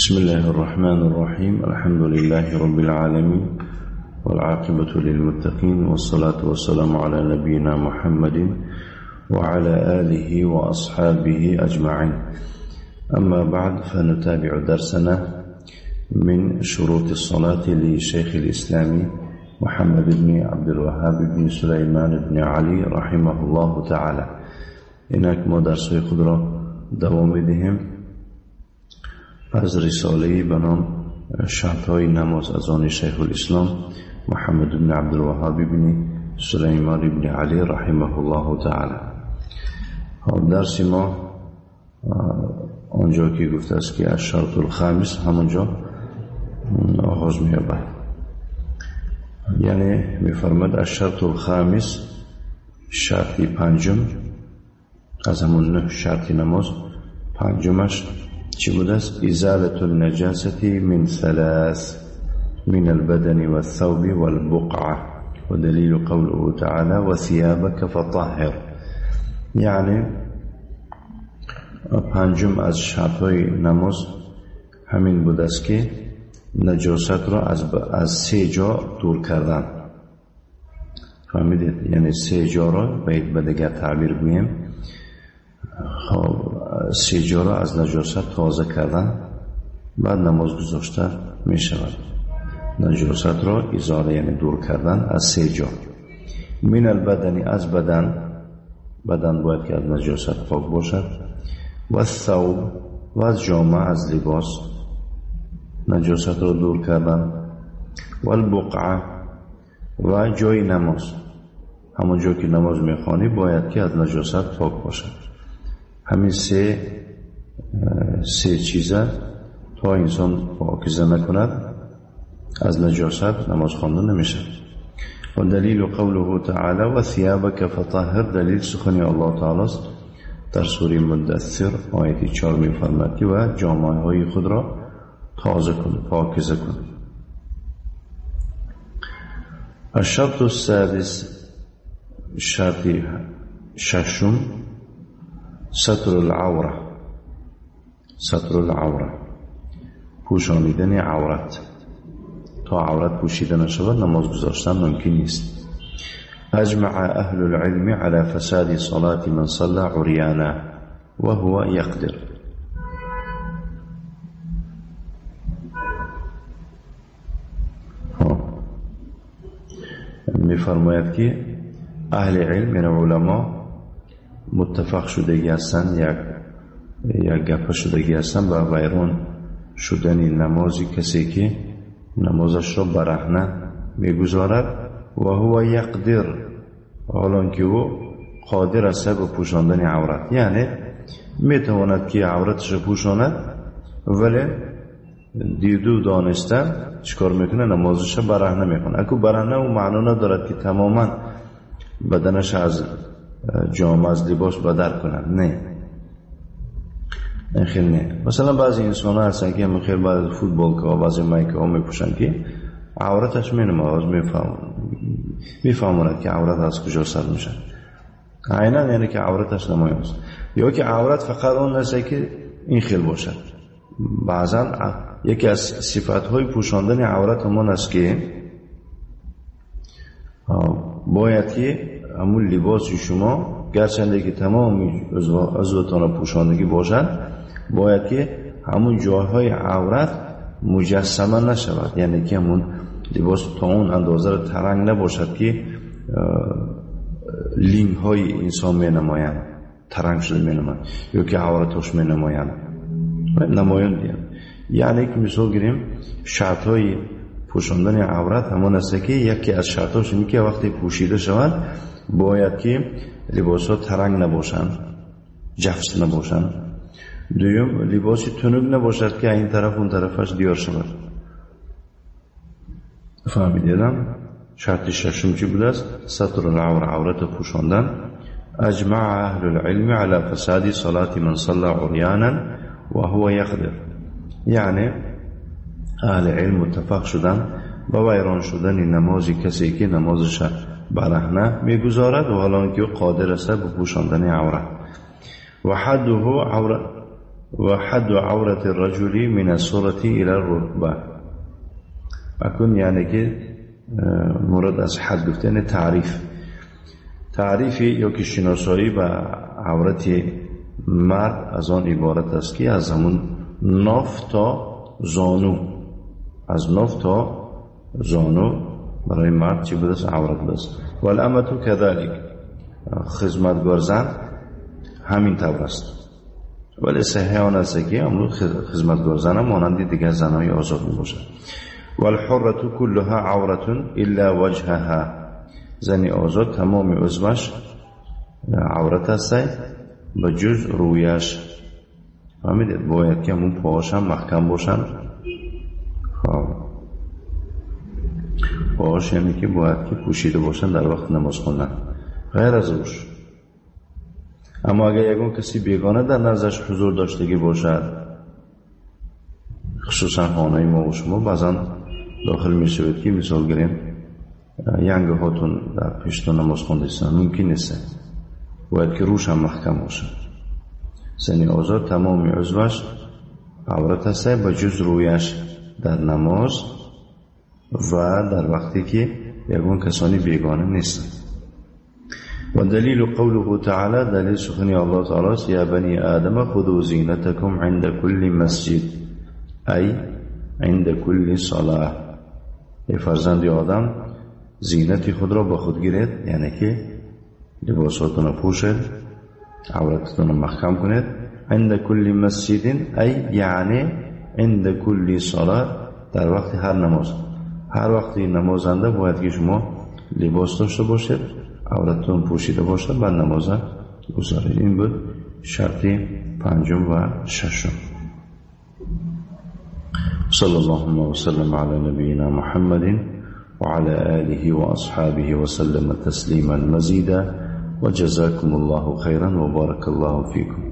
بسم الله الرحمن الرحيم. الحمد لله رب العالمين، والعاقبة للمتقين، والصلاة والسلام على نبينا محمد وعلى آله وأصحابه أجمعين. أما بعد، فنتابع درسنا من شروط الصلاة لشيخ الإسلام محمد بن عبد الوهاب بن سليمان بن علي رحمه الله تعالى. إنك ما درس خود را دوام دهم از رساله‌ای به نام شرط‌های نماز از آن شیخ الاسلام محمد بن عبد الوهاب بن سليمان بن علي رحمه الله تعالی. درس ما آنجا که گفته است که از شرط الخامس همونجا آغاز می‌یابد. یعنی می‌فرماید از شرط الخامس، شرطی پنجم از همون 9 شرط نماز، پنجمش چی بود است؟ ازالة النجاسة من 3 من البدن والثوب والبقعة، ودلیل قوله تعالى وثيابك فطهر. یعنی پنجم از شرطهای نماز همین بود است که نجاست را از 3 جا دور کردن. فهمیدید؟ یعنی 3 جا را باید به دیگر تعبیر بگیم 3 جا را از نجاست تازه کردن، بعد نماز گذاشته می شود. نجاست را ازاله یعنی دور کردن از 3 جا. من البدن، از بدن باید که از نجاست پاک باشد. و الثوب، و از جامعه، از لباس نجاست را دور کردن. و البقعه، و جای نماز، همون جا که نماز میخوانی باید که از نجاست پاک باشد. همین سه چیزه تا انسان پاکیزه نکند از نجاست نماز خواندن نمیشه. و دلیل قوله تعالی و ثیابک فطهر، دلیل سخن الله تعالی است در سوره مدثر آیه 4 میفرماید که و جامعه های خود را تازه کن، پاکیزه کن. الشرط السادس، شرط ششم، ستر العوره. ستر العوره، پوشانیدن عورت. تا عورت پوشیده نشود نماز گذاشتن ممکن نیست. اجمع اهل العلم على فساد صلاة من صلى عريانا وهو يقدر. میفرماید که اهل علم یعنی علما متفق شدگی هستند، یک گپ شدگی هستند و ویران شدن نمازی کسی که نمازش را برهنه میگذارد و هو یقدر، حالان که او قادر است به پوشاندن عورت. یعنی میتواند که عورتش را پوشاند ولی دیدو دانسته چیکار میکنه؟ نمازش را برهنه میکنه. اگه برهنه و معنا ندارد که تماما بدنش از جامعه از لباس بدر کنند، نه، این خیلی نه. مثلا بعضی انسان ها هستن که همین خیلی بعد فوتبال که بعضی مایک ها میپوشن که عورتش مینماز میفهموند که عورت از کجا سر میشن. عیناً یعنی که عورتش نمایان است، یا که عورت فقط اون نسه که این خیلی باشد. بعضا یکی از صفات های پوشاندن عورت همون است که باید که همون لباس شما گرچنده که تمام عضوتان پوشاندگی باشد، باید که همون جاهای عورت مجسمه نشود. یعنی که همون لباس تا اون اندازه ترنگ نباشد که لینگ های انسان می نمایند، ترنگ شده می نمایند، یا که عورتش می نمایند نمایند. یعنی که مثال گیریم شرط های پوشاندن عورت همون است که یکی از شرطاش اینه که وقتی پوشیده شود باید که لباس ها ترنگ نباشند، جفس نباشند. دوم لباسی تنوگ نباشد که این طرف اون طرفش دیار شود. فهمیدیدم؟ شرط ششم چی بود است؟ ستر العوره، عورت پوشاندن. اجمع اهل العلم على فساد صلاة من صلى عريانا وهو يقدر. یعنی اهل علم متفق شدن با ویران شدن نمازی کسی که نمازش برهنه میگذارد و حالا که قادر است به پوشاندن عورت. و حده و حد عورت الرجل من السرة الى الركبه. اکنون یعنی که مراد از حد گفتن تعریفی یا که شناسایی به عورت مرد از آن عبارت است که از همون ناف تا زانو، از ناف تا زانو برای مرد چی بوده است؟ عورت بوده است. و الامة کذالک، خدمتگار زن همین طور است. ولی صحیح آن است که امروز خدمتگار زن هم مانند دیگر زنهای آزاد می باشد. و الحرة كلها عورة الا وجهها، زنی آزاد تمام عضوش عورت است به جز رویش. فهمیدید؟ باید که همون پاهاش هم محکم باشن. پاهاش یعنی که باید که پوشیده باشن در وقت نماز خوندن، غیر از روش. اما اگر یکون کسی بیگانه در نزدش حضور داشتگی باشد، خصوصا خانه ما و شما بعضا داخل می شود که مثال گریم ینگ هاتون در پشتون نماز خوندستن، ممکن نیست. باید که روش هم محکم باشد. زنی آزاد تمام عضوش عورت است به جز رویش در نماز و در وقتی که یکون کسانی بیگانه نیستند. و دلیل قوله تعالی، دلیل سخنی الله تعالی است: یا بنی آدم خذوا زینتکم عند کل مسجد، ای عند کل صلاه. ای فرزند آدم زینت خود را با خود گیرید، یعنی که لباساتون را پوشید، عورتتون را محکم کنید. عند کل مسجد ای یعنی عند کل صلاه، در وقت هر نماز. هر وقت نمازنده باید که شما لباس داشته باشید، عورتتون پوشیده باشد، بعد نماز گذارید. این بود شرط پنجم و ششم. صلی الله وسلم علی نبینا محمد وعلى آله وأصحابه وسلم تسليما مزيدا، وجزاكم الله خيرا وبارك الله فيكم.